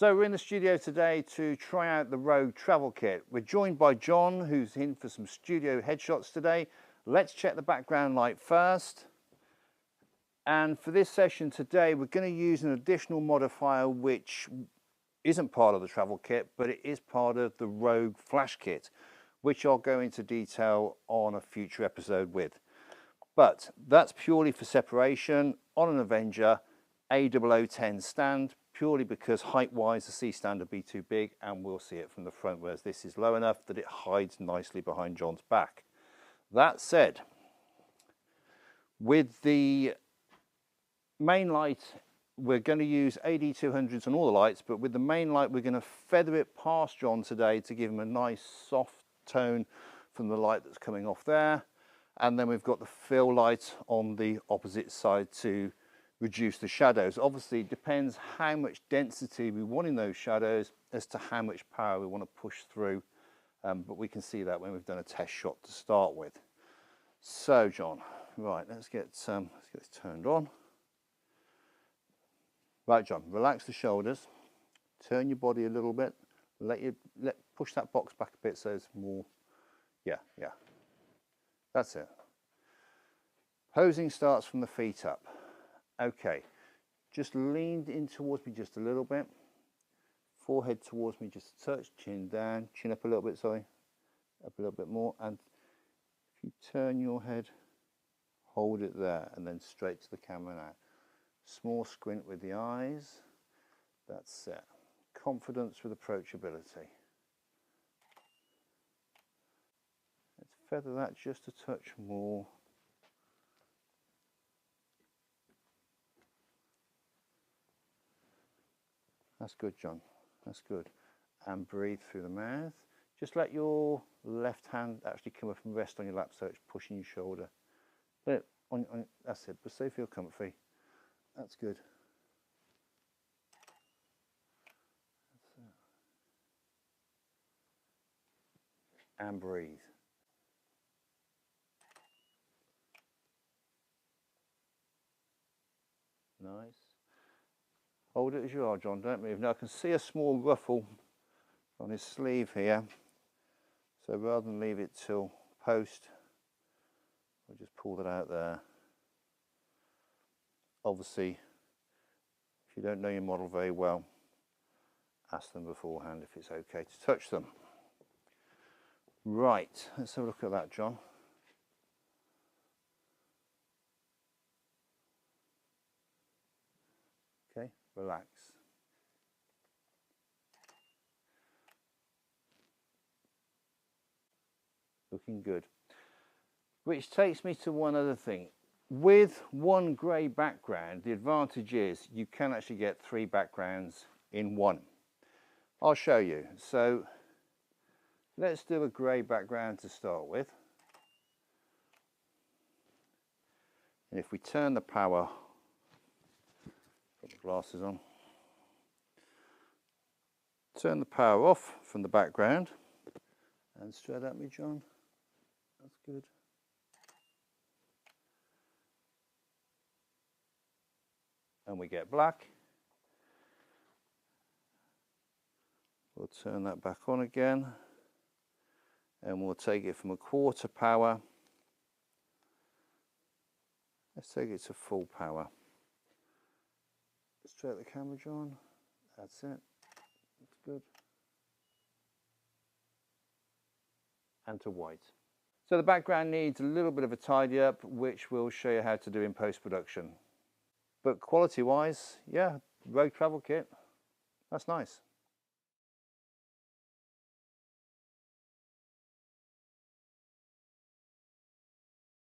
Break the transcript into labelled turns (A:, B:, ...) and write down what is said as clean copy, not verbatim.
A: So we're in the studio today to try out the Rogue travel kit. We're joined by John, who's in for some studio headshots today. Let's check the background light first. And for this session today, we're going to use an additional modifier which isn't part of the travel kit, but it is part of the Rogue flash kit, which I'll go into detail on a future episode with. But that's purely for separation on an Avenger A0010 stand, purely because height-wise the C stand would be too big and we'll see it from the front, whereas this is low enough that it hides nicely behind John's back. That said, with the main light, we're going to use AD200s on all the lights, but with the main light we're going to feather it past John today to give him a nice soft tone from the light that's coming off there. And then we've got the fill light on the opposite side to reduce the shadows. Obviously it depends how much density we want in those shadows as to how much power we want to push through, but we can see that when we've done a test shot to start with. So John, right, let's get this turned on. Right John, relax the shoulders, turn your body a little bit, push that box back a bit so it's more, yeah, that's it. Posing starts from the feet up. Okay, just lean in towards me just a little bit, forehead towards me just a touch, chin down, chin up a little bit, sorry, up a little bit more, and if you turn your head, hold it there and then straight to the camera now. Small squint with the eyes, that's it. Confidence with approachability. Let's feather that just a touch more. That's good, John, that's good. And breathe through the mouth. Just let your left hand actually come up and rest on your lap so it's pushing your shoulder. Let it on, that's it, but so you feel comfy. That's good. And breathe. Nice. Hold it as you are, John, don't move. Now I can see a small ruffle on his sleeve here, so rather than leave it till post, I'll just pull that out there. Obviously, if you don't know your model very well, ask them beforehand if it's okay to touch them. Right, let's have a look at that, John. Okay, relax. Looking good. Which takes me to one other thing. With one grey background, the advantage is you can actually get 3 backgrounds in one. I'll show you. So let's do a grey background to start with. And if we turn the power, put the glasses on, turn the power off from the background, and straight at me, John. That's good. And we get black. We'll turn that back on again, and we'll take it from a 1/4 power. Let's take it to full power. Straight at the camera, John. That's it. That's good. And to white. So the background needs a little bit of a tidy up, which we'll show you how to do in post-production. But quality-wise, yeah, Rogue travel kit, that's nice.